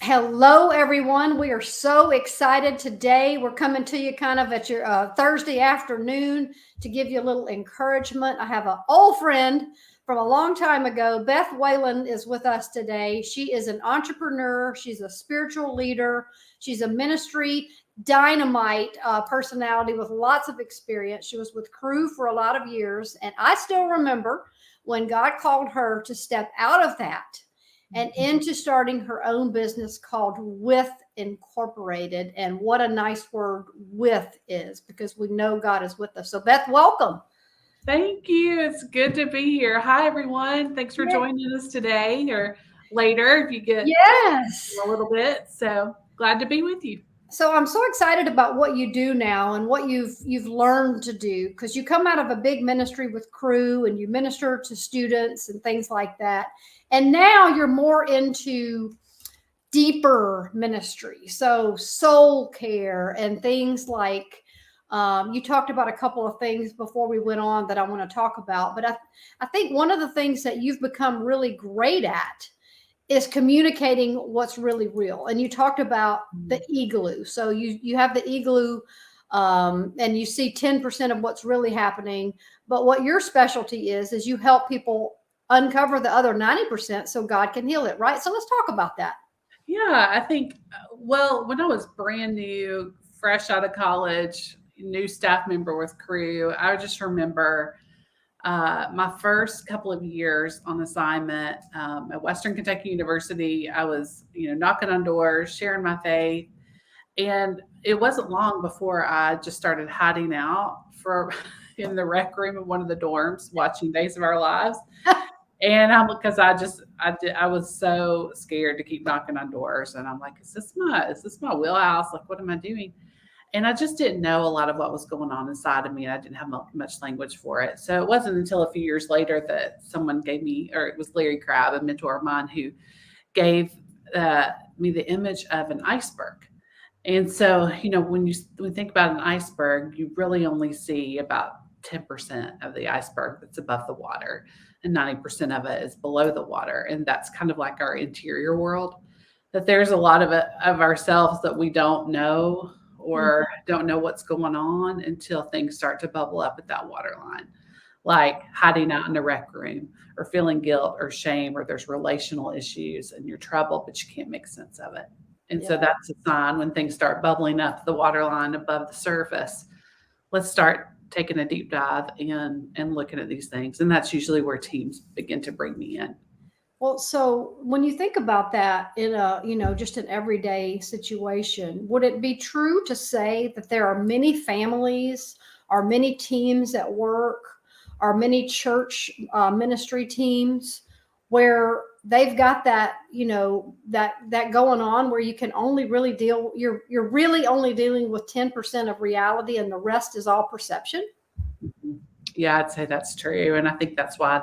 Hello, everyone. We are so excited today. We're coming to you kind of at your Thursday afternoon to give you a little encouragement. I have an old friend from a long time ago. Beth Wayland is with us today. She is an entrepreneur. She's a spiritual leader. She's a ministry dynamite personality with lots of experience. She was with Crew for a lot of years. And I still remember when God called her to step out of that and into starting her own business called With Incorporated. And what a nice word with is, because we know God is with us. So Beth, welcome. Thank you. It's good to be here. Hi, everyone. Thanks for joining us today or later if you get a little bit. So glad to be with you. So I'm so excited about what you do now and what you've learned to do, because you come out of a big ministry with Crew and you minister to students and things like that. And now you're more into deeper ministry. So soul care and things like you talked about a couple of things before we went on that I want to talk about. But I think one of the things that you've become really great at is communicating what's really real. And you talked about the Igloo. So you have the Igloo and you see 10% of what's really happening. But what your specialty is you help people uncover the other 90% so God can heal it, right? So let's talk about that. Yeah, I think, well, when I was brand new, fresh out of college, new staff member with Crew, I just remember my first couple of years on assignment at Western Kentucky University. I was, knocking on doors, sharing my faith. And it wasn't long before I just started hiding out for in the rec room of one of the dorms, watching Days of Our Lives. And because I was so scared to keep knocking on doors, and I'm like, is this my wheelhouse? Like, what am I doing? And I just didn't know a lot of what was going on inside of me, and I didn't have much language for it. So it wasn't until a few years later that someone gave me, or it was Larry Crabb, a mentor of mine, who gave me the image of an iceberg. And so, when you think about an iceberg, you really only see about 10% of the iceberg that's above the water, and 90% of it is below the water. And that's kind of like our interior world, that there's a lot of it of ourselves that we don't know or don't know what's going on until things start to bubble up at that waterline, like hiding out in a rec room or feeling guilt or shame, or there's relational issues and you're troubled, but you can't make sense of it. And so that's a sign when things start bubbling up the waterline above the surface. Let's start taking a deep dive and looking at these things. And that's usually where teams begin to bring me in. Well, so when you think about that in a, just an everyday situation, would it be true to say that there are many families or many teams at work or many church ministry teams where they've got that, that going on, where you can only really you're really only dealing with 10% of reality and the rest is all perception? Yeah, I'd say that's true. And I think that's why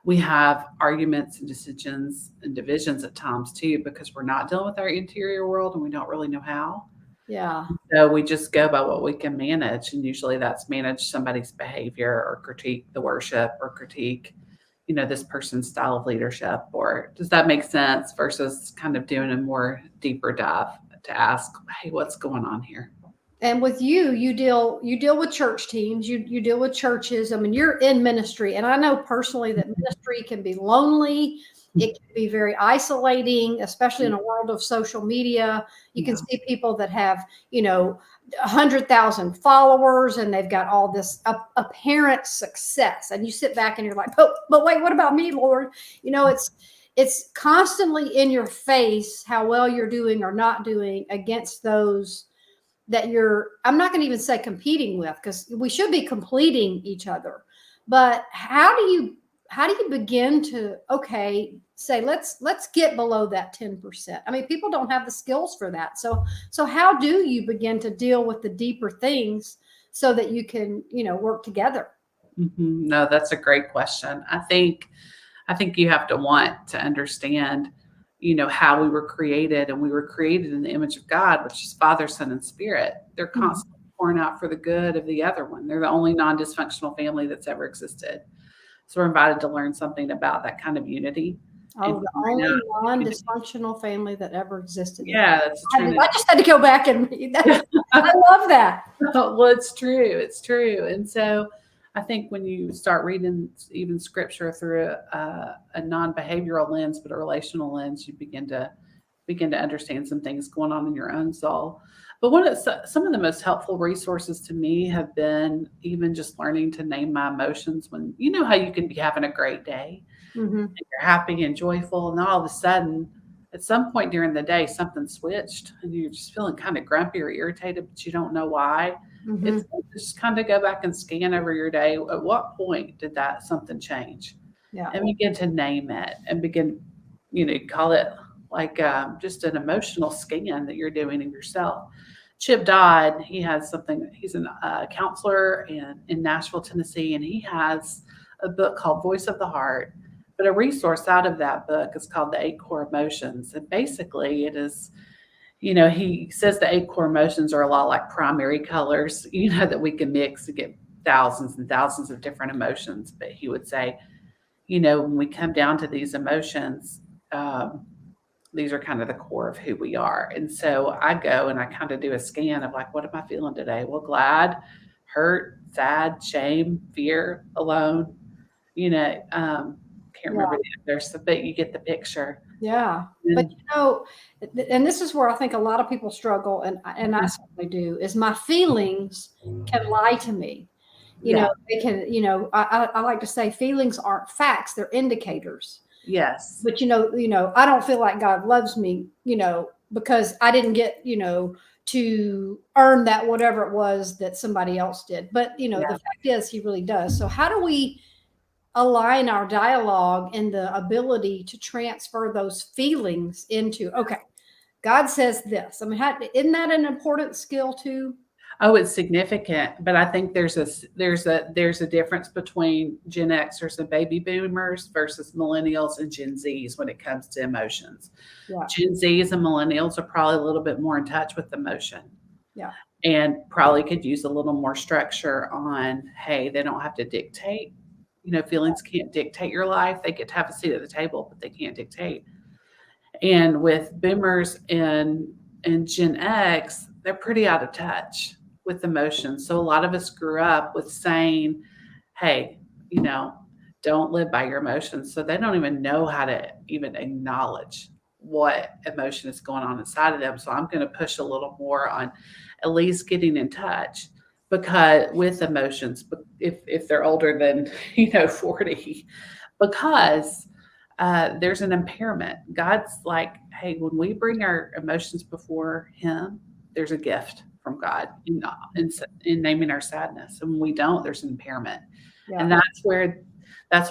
we have arguments and dissensions and divisions at times too, because we're not dealing with our interior world and we don't really know how. Yeah. So we just go by what we can manage. And usually that's manage somebody's behavior or critique the worship or critique, this person's style of leadership. Or does that make sense, versus kind of doing a more deeper dive to ask, hey, what's going on here? And with you deal with church teams, you deal with churches. I mean, you're in ministry, and I know personally that ministry can be lonely. It can be very isolating, especially in a world of social media. You can see people that have, 100,000 followers and they've got all this apparent success. And you sit back and you're like, but wait, what about me, Lord? It's constantly in your face how well you're doing or not doing against those that I'm not going to even say competing with, because we should be completing each other. But how do you begin to, say, let's get below that 10%? I mean, people don't have the skills for that. So how do you begin to deal with the deeper things so that you can, work together? Mm-hmm. No, that's a great question. I think you have to want to understand, how we were created, and we were created in the image of God, which is Father, Son, and Spirit. They're constantly pouring out for the good of the other one. They're the only non-dysfunctional family that's ever existed. So we're invited to learn something about that kind of unity. Oh, and the figuring only out non-dysfunctional family that ever existed. yeah, that's the Trinity. I just had to go back and read that. I love that. Well, it's true. It's true. And so I think when you start reading even scripture through a non-behavioral lens, but a relational lens, you begin to understand some things going on in your own soul. But some of the most helpful resources to me have been even just learning to name my emotions when you know how you can be having a great day Mm-hmm. and you're happy and joyful, and all of a sudden, at some point during the day, something switched and you're just feeling kind of grumpy or irritated, but you don't know why. Mm-hmm. It's good to just kind of go back and scan over your day. At what point did that something change? Yeah. And begin to name it and begin, call it like just an emotional scan that you're doing of yourself. Chip Dodd, he has something, he's a counselor in Nashville, Tennessee, and he has a book called Voice of the Heart. But a resource out of that book is called The Eight Core Emotions. And basically, it is, he says the eight core emotions are a lot like primary colors, that we can mix to get thousands and thousands of different emotions. But he would say, when we come down to these emotions, these are kind of the core of who we are. And so I go and I kind of do a scan of like, what am I feeling today? Well, glad, hurt, sad, shame, fear, alone, can't remember the others, but you get the picture. Yeah. But and this is where I think a lot of people struggle, and I certainly do, is my feelings can lie to me. They can, I like to say feelings aren't facts, they're indicators. Yes. But I don't feel like God loves me, because I didn't get, to earn that whatever it was that somebody else did. But the fact is he really does. So how do we align our dialogue and the ability to transfer those feelings into, okay, God says this. I mean, isn't that an important skill too? Oh, it's significant, but I think there's a difference between Gen Xers and baby boomers versus millennials and Gen Zs when it comes to emotions. Yeah. Gen Zs and millennials are probably a little bit more in touch with emotion. Yeah. And probably could use a little more structure on, hey, they don't have to dictate. Feelings can't dictate your life. They get to have a seat at the table, but they can't dictate. And with boomers and Gen X, they're pretty out of touch with emotions. So a lot of us grew up with saying, hey, don't live by your emotions. So they don't even know how to even acknowledge what emotion is going on inside of them. So I'm going to push a little more on at least getting in touch because with emotions, if they're older than, 40, because there's an impairment. God's like, hey, when we bring our emotions before him, there's a gift from God in naming our sadness. And when we don't, there's an impairment. Yeah. And that's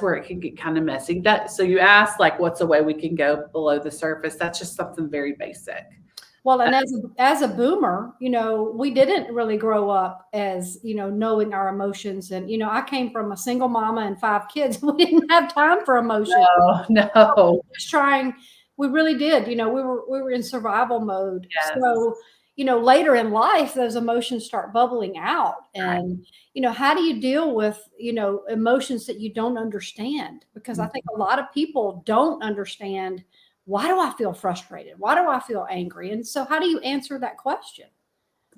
where it can get kind of messy. So you asked, like, what's a way we can go below the surface? That's just something very basic. Well, and as a boomer, we didn't really grow up as, knowing our emotions. And, I came from a single mama and 5 kids. We didn't have time for emotion. No. Just trying. We really did. We were in survival mode. Yes. So, later in life, those emotions start bubbling out. And, how do you deal with, emotions that you don't understand? Because I think a lot of people don't understand, why do I feel frustrated? Why do I feel angry? And so how do you answer that question?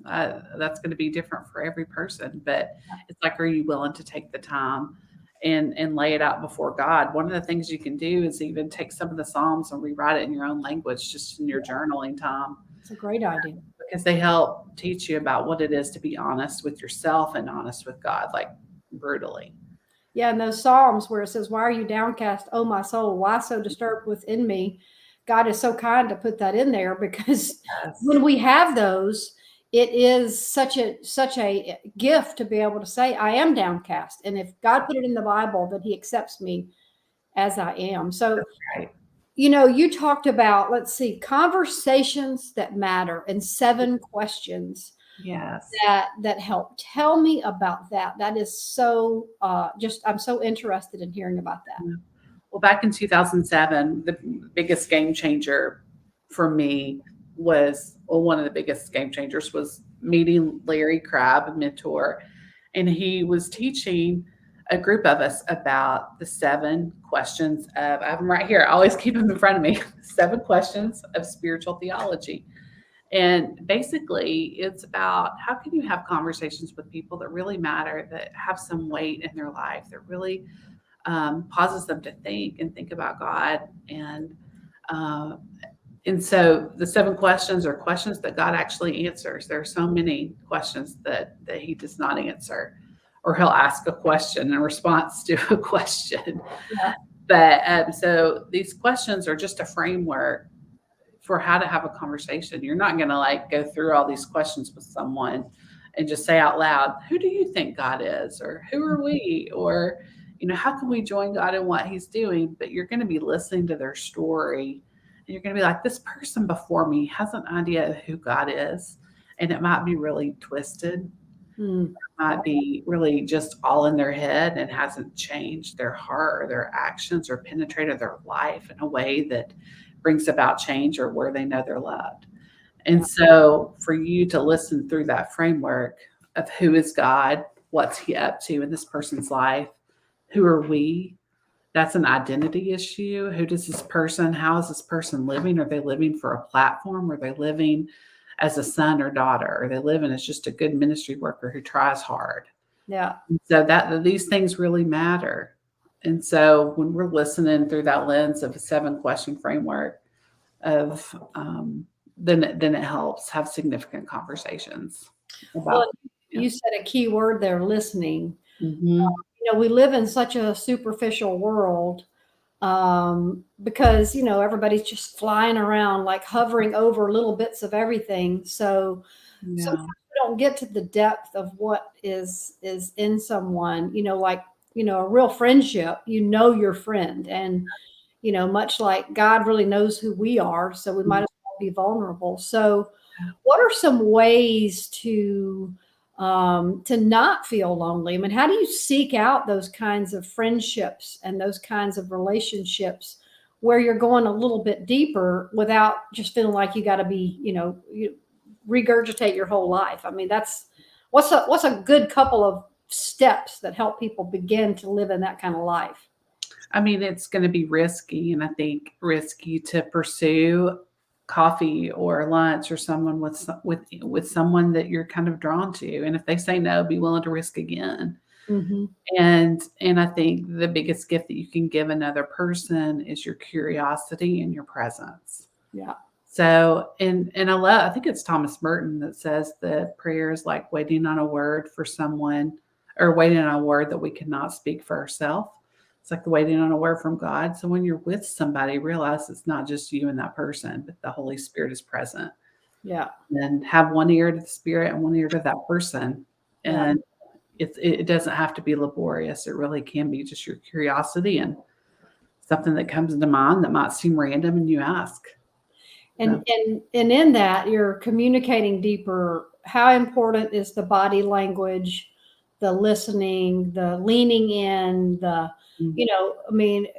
That's going to be different for every person, but it's like, are you willing to take the time and lay it out before God? One of the things you can do is even take some of the Psalms and rewrite it in your own language, just in your journaling time. It's a great idea. Because they help teach you about what it is to be honest with yourself and honest with God, like brutally. Yeah, and those Psalms where it says, why are you downcast, oh my soul? Why so disturbed within me? God is so kind to put that in there because when we have those, it is such a gift to be able to say, I am downcast. And if God put it in the Bible, that he accepts me as I am. So, you talked about, let's see, conversations that matter and 7 questions. Yes. That help. Tell me about that. That is so I'm so interested in hearing about that. Well, back in 2007, the biggest game changer for me was, one of the biggest game changers was meeting Larry Crabb, a mentor, and he was teaching a group of us about the 7 questions of, I have them right here. I always keep them in front of me. 7 questions of spiritual theology. And basically, it's about how can you have conversations with people that really matter, that have some weight in their life, that really pauses them to think and think about God. Uh, and so the 7 questions are questions that God actually answers. There are so many questions that He does not answer, or He'll ask a question in response to a question. Yeah. But so these questions are just a framework for how to have a conversation. You're not going to like go through all these questions with someone and just say out loud, who do you think God is? Or who are we? Or, how can we join God in what He's doing? But you're going to be listening to their story, and you're going to be like, this person before me has an idea of who God is. And it might be really twisted. Mm. Might be really just all in their head and hasn't changed their heart or their actions or penetrated their life in a way that brings about change or where they know they're loved. And so for you to listen through that framework of who is God, what's He up to in this person's life, who are we? That's an identity issue. Who does this person, how is this person living? Are they living for a platform? Are they living as a son or daughter? Are they living as just a good ministry worker who tries hard? Yeah. And so that these things really matter. And so when we're listening through that lens of a 7-question framework of then it helps have significant conversations about. Well, you said a key word there, listening. Mhm. We live in such a superficial world because everybody's just flying around, like hovering over little bits of everything. So Yeah. sometimes we don't get to the depth of what is in someone. Like a real friendship. Your friend, and much like God really knows who we are, so we might as well be vulnerable. So, what are some ways to not feel lonely? I mean, how do you seek out those kinds of friendships and those kinds of relationships where you're going a little bit deeper without just feeling like you got to be, you regurgitate your whole life? I mean, what's a good couple of steps that help people begin to live in that kind of life? I mean, it's going to be risky, and I think risky to pursue coffee or lunch or someone with someone that you're kind of drawn to. And if they say no, be willing to risk again. Mm-hmm. And I think the biggest gift that you can give another person is your curiosity and your presence. Yeah. So, and I think it's Thomas Merton that says that prayer is like waiting on a word for someone, or waiting on a word that we cannot speak for ourselves. It's like waiting on a word from God. So when you're with somebody, realize it's not just you and that person, but the Holy Spirit is present. Yeah. And have one ear to the Spirit and one ear to that person. And it doesn't have to be laborious. It really can be just your curiosity and something that comes into mind that might seem random, and you ask. And in that, you're communicating deeper. How important is the body language, the listening, the leaning in, the the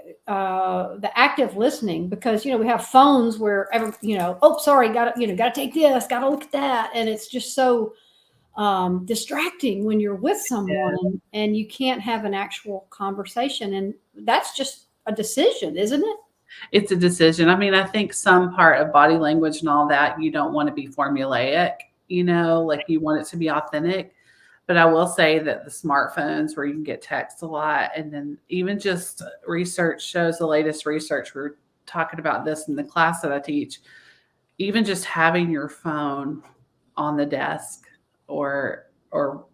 active listening? Because we have phones where oh, sorry, got to take this, got to look at that, and it's just so distracting when you're with someone and you can't have an actual conversation, and that's just a decision, isn't it? It's a decision. I mean, I think some part of body language and all that, you don't want to be formulaic, like you want it to be authentic. But I will say that the smartphones where you can get text a lot, and then even just research shows, the latest research, we're talking about this in the class that I teach, even just having your phone on the desk or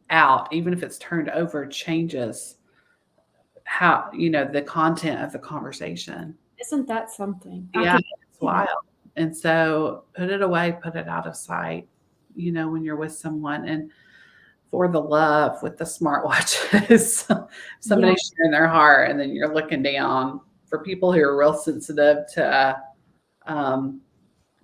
out, even if it's turned over, changes how, the content of the conversation. Isn't that something? Yeah, it's wild. And so put it away, put it out of sight, when you're with someone. And for the love with the smartwatches, somebody's sharing their heart, and then you're looking down. For people who are real sensitive to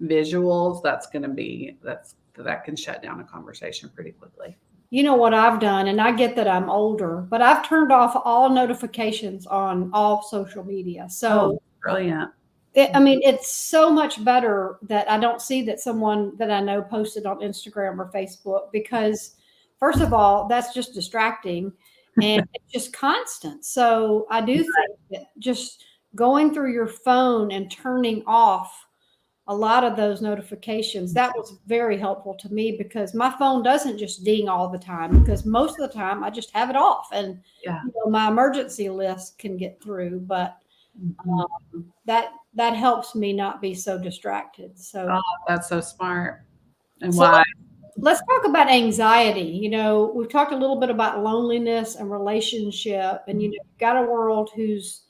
visuals, that can shut down a conversation pretty quickly. You know what I've done, and I get that I'm older, but I've turned off all notifications on all social media. So brilliant. It's so much better that I don't see that someone that I know posted on Instagram or Facebook, because first of all, that's just distracting. and it's just constant. So I do think that just going through your phone and turning off a lot of those notifications, that was very helpful to me, because my phone doesn't just ding all the time, because most of the time I just have it off, and Yeah. my emergency list can get through, but Mhm. that helps me not be so distracted. So Oh, that's so smart. And so why? let's talk about anxiety. We've talked a little bit about loneliness and relationship, and you've got a world who's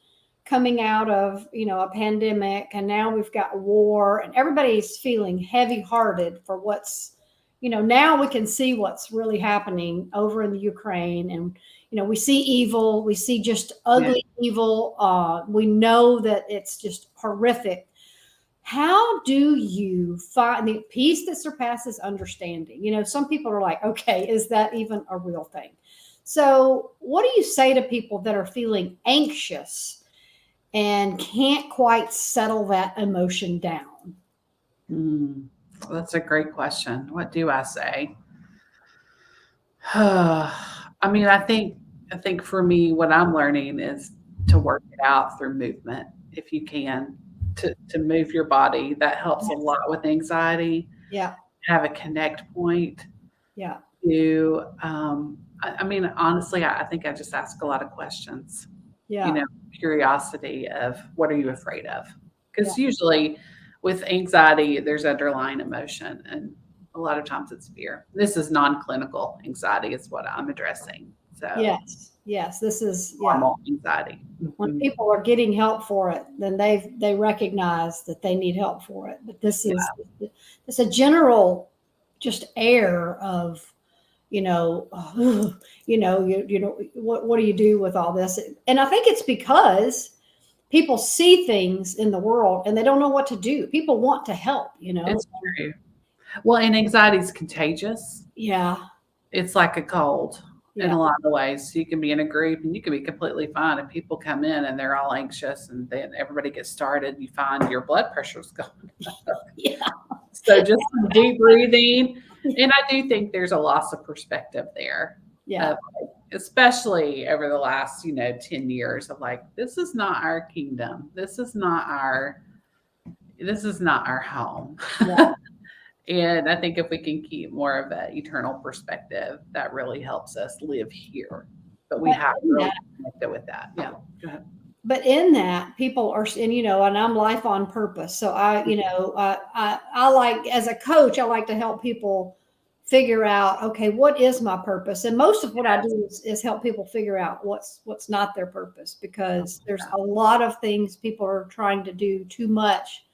coming out of, a pandemic, and now we've got war, and everybody's feeling heavy-hearted for what's, now we can see what's really happening over in the Ukraine, and we see evil, we see just Yeah. ugly evil. We know that it's just horrific. How do you find the peace that surpasses understanding? Some people are like, okay, is that even a real thing? So, what do you say to people that are feeling anxious and can't quite settle that emotion down? Mm, that's a great question. What do I say? I mean, I think for me, what I'm learning is to work it out through movement, if you can, to move your body. That helps a lot with anxiety. Yeah, Have a connect point yeah, to. I mean, honestly, I think I just ask a lot of questions. You yeah, know, curiosity of what are you afraid of? yeah, Because usually with anxiety, there's underlying emotion, and a lot of times it's fear. This is non-clinical anxiety is what I'm addressing. So yes, yes. This is, yeah. normal anxiety. When Mhm. people are getting help for it, then they recognize that they need help for it. But this Yeah. is it's a general just air of, you know, what do you do with all this? And I think it's because people see things in the world and they don't know what to do. People want to help. It's true. Well, and anxiety is contagious. Yeah, It's like a cold in yeah, a lot of ways. You can be in a group and you can be completely fine, and people come in and they're all anxious, and then everybody gets started. You find your blood pressure's going up. yeah, So just some deep breathing, and I do think there's a loss of perspective there, yeah, of especially over the last, 10 years of like, this is not our kingdom. This is not our home. yeah. And I think if we can keep more of an eternal perspective, that really helps us live here. But we But have to in really that, connect it with that. Yeah. Go ahead. people are, and I'm life on purpose. So I like, as a coach, I like to help people figure out, okay, what is my purpose? And most of what I Yes. do is help people figure out what's not their purpose, because there's Yeah. a lot of things people are trying to do too much.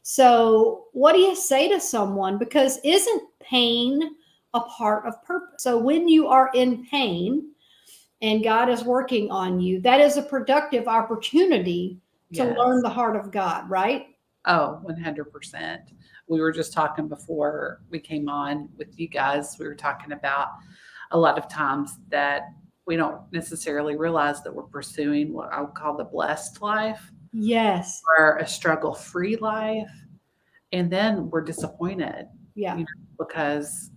So, what do you say to someone? Because isn't pain a part of purpose? So, when you are in pain and God is working on you, that is a productive opportunity to learn Yes. the heart of God, right? Oh, 100%. We were just talking before we came on with you guys. We were talking about a lot of times that we don't necessarily realize that we're pursuing what I would call the blessed life Yes. or a struggle free life. And then we're disappointed, Yeah. because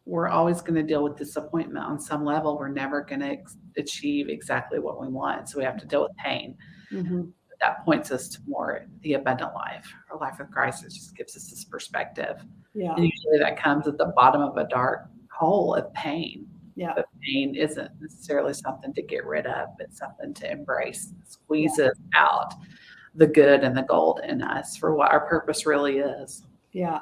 we're always going to deal with disappointment on some level. We're never going to achieve exactly what we want. So we have to deal with pain. Hmm. That points us to more the abundant life or life with Christ. It just gives us this perspective. Yeah. And usually that comes at the bottom of a dark hole of pain. Yeah. But pain isn't necessarily something to get rid of, it's something to embrace. It Yeah. squeezes out the good and the gold in us for what our purpose really is. Yeah.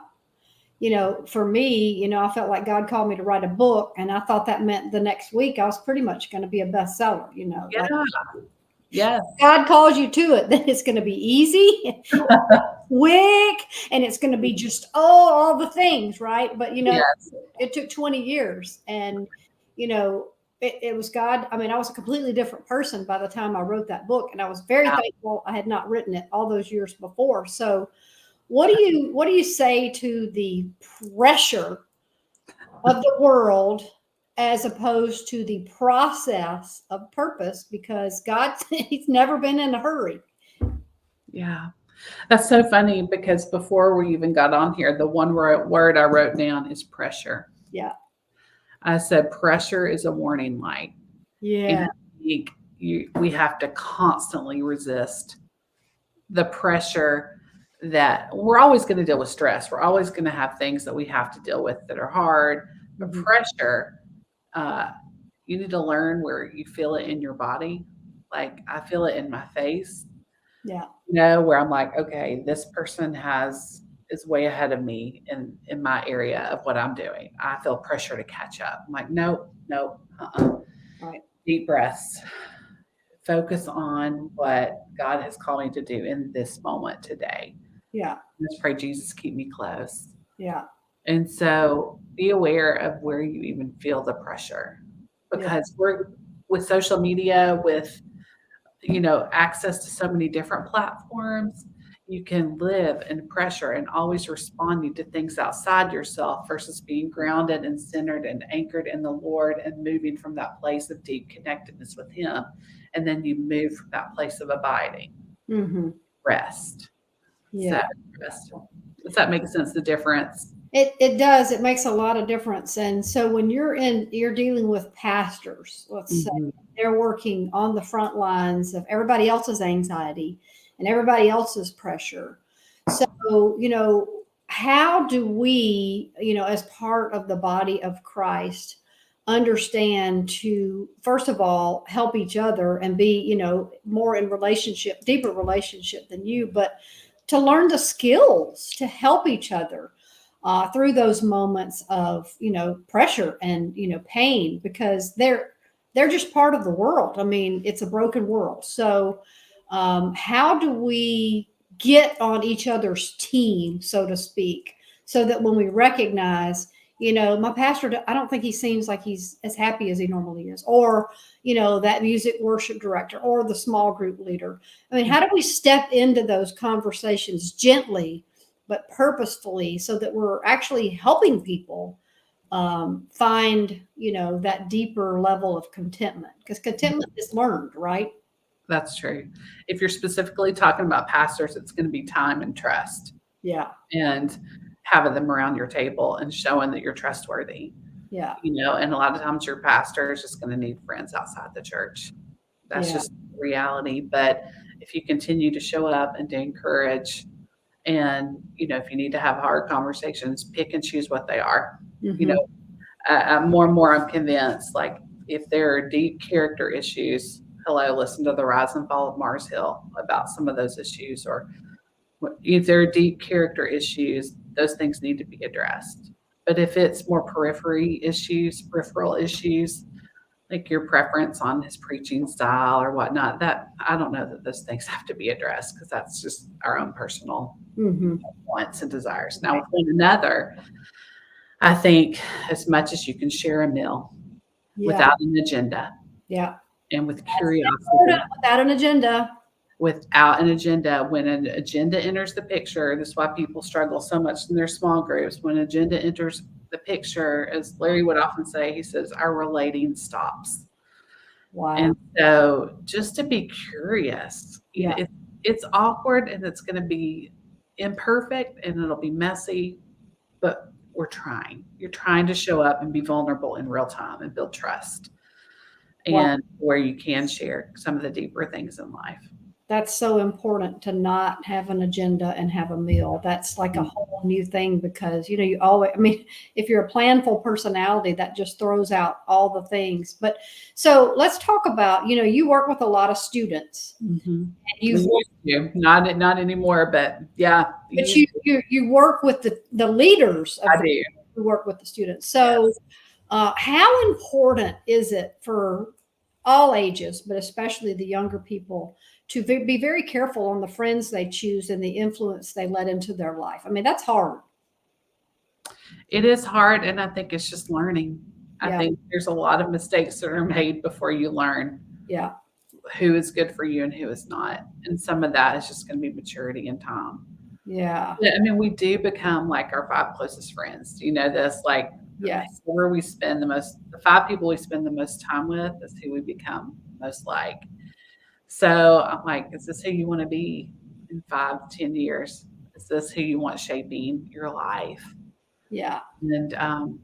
For me, I felt like God called me to write a book, and I thought that meant the next week I was pretty much going to be a bestseller. Yeah. Like, Yes. God calls you to it, then it's going to be easy, quick, and it's going to be just, all the things, right? But, Yes. it took 20 years, and, it was God. I mean, I was a completely different person by the time I wrote that book, and I was very Yeah. thankful I had not written it all those years before. So, what do you say to the pressure of the world as opposed to the process of purpose? Because God, He's never been in a hurry. Yeah. That's so funny because before we even got on here, the one word I wrote down is pressure. Yeah. I said, pressure is a warning light. Yeah. I think we have to constantly resist the pressure that we're always going to deal with stress. We're always going to have things that we have to deal with that are hard. But Mhm. pressure, uh, you need to learn where you feel it in your body. Like I feel it in my face, Yeah. where I'm like, okay, this person is way ahead of me in my area of what I'm doing. I feel pressure to catch up. I'm like, no, no, Right. deep breaths. Focus on what God has called me to do in this moment today. Yeah. Let's pray, Jesus, keep me close. Yeah. And so be aware of where you even feel the pressure Yeah. because we're with social media, with access to so many different platforms, you can live in pressure and always responding to things outside yourself versus being grounded and centered and anchored in the Lord and moving from that place of deep connectedness with Him. And then you move from that place of abiding, Mhm. rest. So, Yeah. rest. Does that make sense? The difference? It does. It makes a lot of difference. And so when you're dealing with pastors, let's say Mhm. they're working on the front lines of everybody else's anxiety and everybody else's pressure. So, how do we, as part of the body of Christ, understand to, first of all, help each other and be, more in relationship, deeper relationship than you, but to learn the skills to help each other through those moments of pressure and pain, because they're just part of the world. I mean, it's a broken world. So how do we get on each other's team, so to speak, so that when we recognize, my pastor, I don't think he seems like he's as happy as he normally is, or that music worship director or the small group leader. I mean, how do we step into those conversations gently but purposefully, so that we're actually helping people find, that deeper level of contentment? Because contentment is learned, right? That's true. If you're specifically talking about pastors, it's going to be time and trust Yeah. and having them around your table and showing that you're trustworthy. Yeah. And a lot of times your pastor is just going to need friends outside the church. That's Yeah. just reality. But if you continue to show up and to encourage, and if you need to have hard conversations, pick and choose what they are. You Hmm. know, more and more, I'm convinced. Like if there are deep character issues, hello, listen to the Rise and Fall of Mars Hill about some of those issues, or if there are deep character issues, those things need to be addressed. But if it's more peripheral issues, like your preference on his preaching style or whatnot, that I don't know that those things have to be addressed because that's just our own personal Hmm. wants and desires. Now, with one another, I think as much as you can share a meal Yeah. without an agenda Yeah. and with That's important, curiosity, without an agenda. without an agenda, when an agenda enters the picture, this is why people struggle so much in their small groups. When agenda enters the picture, as Larry would often say, he says, our relating stops. Wow. And so just to be curious, Yeah. it's awkward and it's going to be imperfect and it'll be messy, but we're trying. You're trying to show up and be vulnerable in real time and build trust Wow. and where you can share some of the deeper things in life. That's so important, to not have an agenda and have a meal. That's like a whole new thing, because you always, I mean, if you're a planful personality, that just throws out all the things. But so let's talk about, you work with a lot of students, Mm-hmm. and We used to, not anymore, but yeah, but you work with the leaders of I do. who work with the students. Yes. So how important is it for all ages, but especially the younger people, to be very careful on the friends they choose and the influence they let into their life? I mean, that's hard. It is hard, and I think it's just learning. I Yeah. think there's a lot of mistakes that are made before you learn Yeah. who is good for you and who is not. And some of that is just going to be maturity and time. Yeah. Yeah, I mean, we do become like our five closest friends. Do you know this? Like, Yes. where we spend the five people we spend the most time with is who we become most like. So I'm like, is this who you want to be in 5, 10 years? Is this who you want shaping your life? Yeah. And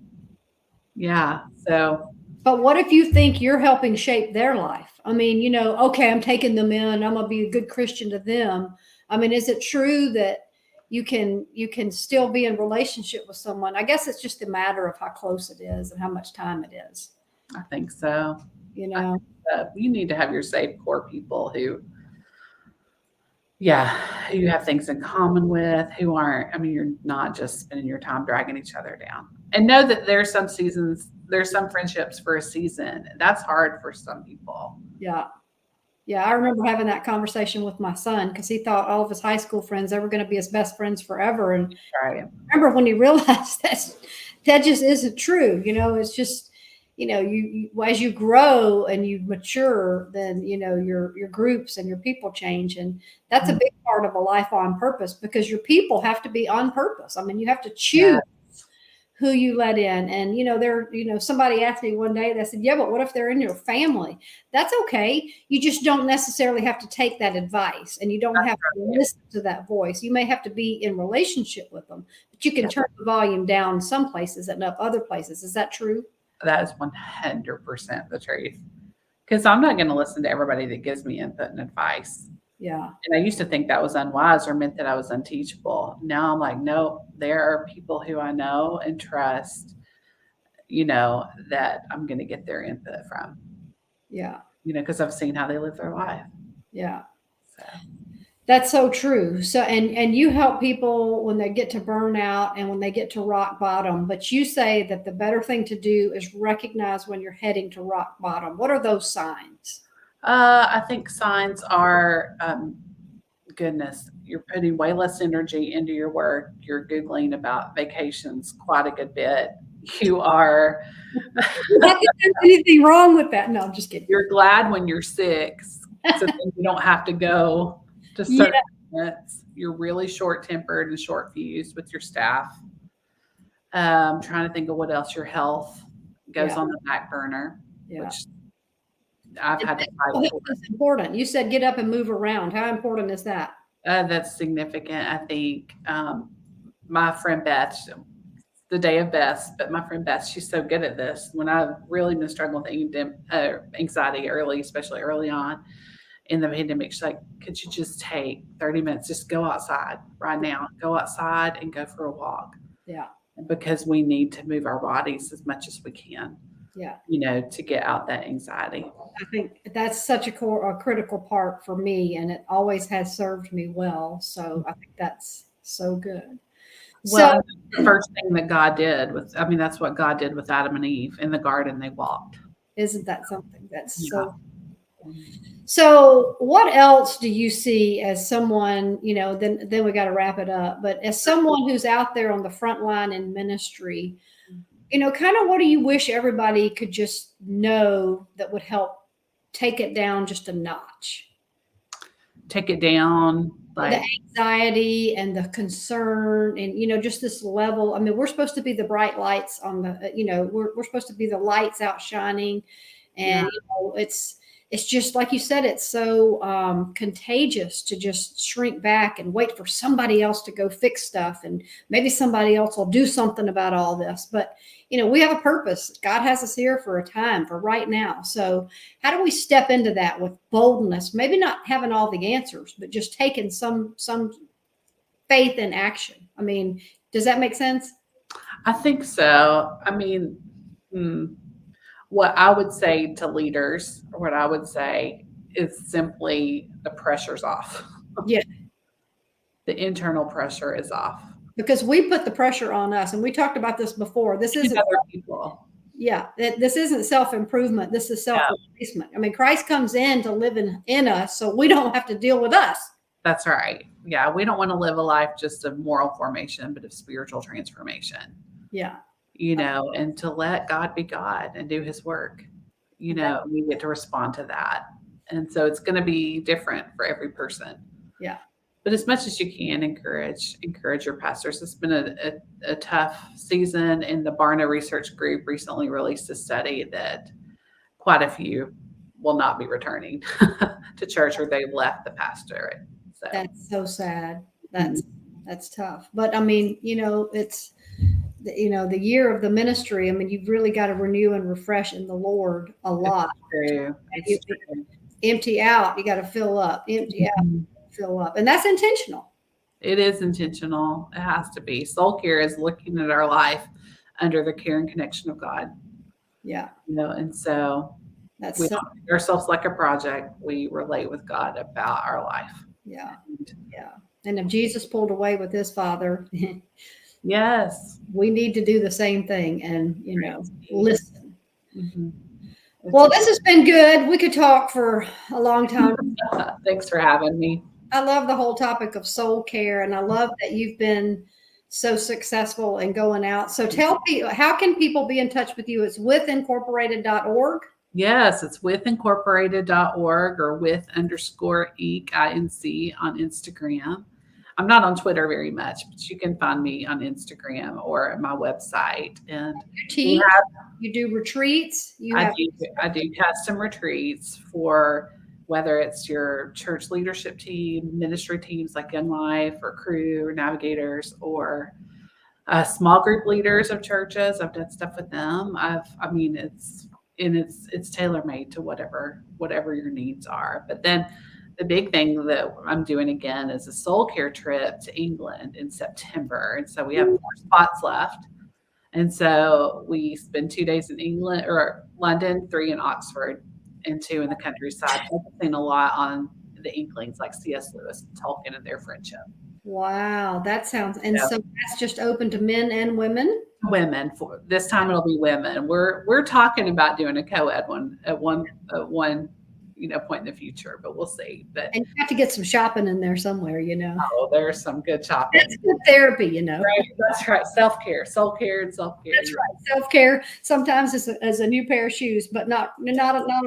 yeah, so But what if you think you're helping shape their life? I mean, okay, I'm taking them in, I'm gonna be a good Christian to them. I mean, is it true that you can still be in relationship with someone? I guess it's just a matter of how close it is and how much time it is. I think so. You I know, think you need to have your safe core people who you have things in common with, who aren't, I mean, you're not just spending your time dragging each other down. And know that there's some friendships for a season. That's hard for some people. yeah. Yeah, I remember having that conversation with my son because he thought all of his high school friends ever going to be his best friends forever. And Right. I remember when he realized that just isn't true. It's just, you as you grow and you mature, then your groups and your people change, and that's a big part of a life on purpose, because your people have to be on purpose. I mean, you have to choose who you let in. And somebody asked me one day, they said, yeah, but what if they're in your family? That's okay. You just don't necessarily have to take that advice, and you don't have to listen to that voice. You may have to be in relationship with them, but you can turn the volume down some places and up other places. Is that true? That is 100% the truth. Because I'm not going to listen to everybody that gives me input and advice. Yeah. And I used to think that was unwise or meant that I was unteachable. Now I'm like, no, there are people who I know and trust, that I'm going to get their input from. Yeah. Because I've seen how they live their life. Yeah. So. That's so true. So, and you help people when they get to burnout and when they get to rock bottom, but you say that the better thing to do is recognize when you're heading to rock bottom. What are those signs? I think signs are, goodness, you're putting way less energy into your work. You're Googling about vacations quite a good bit. You are. Not that there's anything wrong with that. No, I'm just kidding. You're glad when you're sick, so then you don't have to go to certain events. You're really short-tempered and short-fused with your staff. Trying to think of what else. Your health goes on the back burner, which I've had to fight for. That's important. You said get up and move around. How important is that? That's significant. I think my friend Beth, the day of Beth, but my friend Beth, she's so good at this. When I've really been struggling with anxiety early, especially early on in the pandemic, she's like, could you just take 30 minutes, just go outside right now, go outside and go for a walk. Yeah. Because we need to move our bodies as much as we can. Yeah. To get out that anxiety. I think that's such a critical part for me, and it always has served me well. So I think that's so good. Well, the first thing that God did that's what God did with Adam and Eve in the garden. They walked. Isn't that something? That's so. So what else do you see as someone, then we got to wrap it up, but as someone who's out there on the front line in ministry, kind of what do you wish everybody could just know that would help take it down just a notch? Take it down. Like the anxiety and the concern and, just this level. I mean, we're supposed to be the bright lights on the, we're supposed to be the lights outshining. And, it's just like you said, it's so contagious to just shrink back and wait for somebody else to go fix stuff. And maybe somebody else will do something about all this. But, we have a purpose. God has us here for a time, for right now. So how do we step into that with boldness? Maybe not having all the answers, but just taking some faith in action. I mean, does that make sense? I think so. I mean, what I would say to leaders, or what I would say is simply the pressure's off. Yeah. The internal pressure is off. Because we put the pressure on us, and we talked about this before. This isn't other people. Yeah, this isn't self-improvement. This is self-replacement. I mean, Christ comes in to live in us, so we don't have to deal with us. That's right. Yeah, we don't want to live a life just of moral formation, but of spiritual transformation. Yeah. And to let God be God and do his work, we get to respond to that. And so it's going to be different for every person. Yeah. But as much as you can, encourage your pastors. It's been a tough season, and the Barna Research Group recently released a study that quite a few will not be returning to church, or they've left the pastorate. So. That's so sad. That's tough. But I mean, the year of the ministry, I mean, you've really got to renew and refresh in the Lord a lot. It's true. It's true. Empty out, you got to fill up. Empty out, Mhm. fill up, and that's intentional. It is intentional. It has to be. Soul care is looking at our life under the care and connection of God. Yeah, And so that's we so, don't treat ourselves like a project. We relate with God about our life. yeah, And yeah. And if Jesus pulled away with his Father, yes. we need to do the same thing and listen. Mhm. Well, this has been good. We could talk for a long time. Thanks for having me. I love the whole topic of soul care, and I love that you've been so successful in going out. So tell people, how can people be in touch with you? It's withincorporated.org. Yes, it's withincorporated.org or with_inc on Instagram. I'm not on Twitter very much, but you can find me on Instagram or at my website. And You teach, you do retreats. I do custom retreats for whether it's your church leadership team, ministry teams like Young Life or Crew or Navigators, or small group leaders of churches. I've done stuff with them. It's tailor made to whatever your needs are. But then the big thing that I'm doing again is a soul care trip to England in September, and so we have 4 spots left. And so we spend 2 days in England or London, 3 in Oxford, and 2 in the countryside, focusing a lot on the Inklings like C.S. Lewis and Tolkien and their friendship. Wow, that sounds, and so that's just open to men and women? Women. For this time it'll be women. We're talking about doing a co-ed one at one point in the future, but we'll see. But And you have to get some shopping in there somewhere, oh, there's some good shopping. That's good therapy, Right, that's right. Self-care, soul-care and self-care. That's right. Self-care sometimes as a new pair of shoes, but not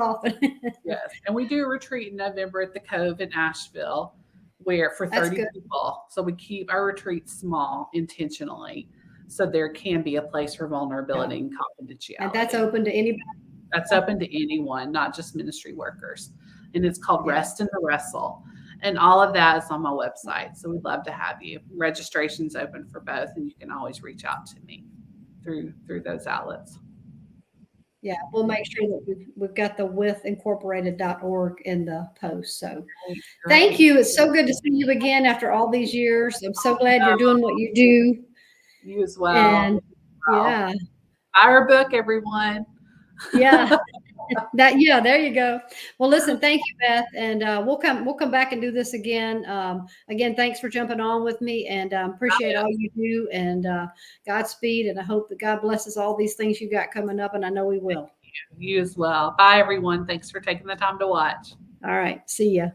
often. Yes. And we do a retreat in November at the Cove in Asheville where for 30 people. So we keep our retreats small intentionally. So there can be a place for vulnerability and confidentiality. And that's open to anybody? That's open to anyone, not just ministry workers. And it's called Rest in the Wrestle. And all of that is on my website. So we'd love to have you. Registration's open for both, and you can always reach out to me through those outlets. Yeah, we'll make sure that we've got the withincorporated.org in the post. So thank you. It's so good to see you again after all these years. I'm so glad you're doing what you do. You as well. And buy our book, everyone. Yeah. There you go. Well, listen, thank you, Beth. And we'll come back and do this again. Again, thanks for jumping on with me, and appreciate all you do, and Godspeed. And I hope that God blesses all these things you got coming up, and I know He will. You as well. Bye, everyone. Thanks for taking the time to watch. All right. See ya.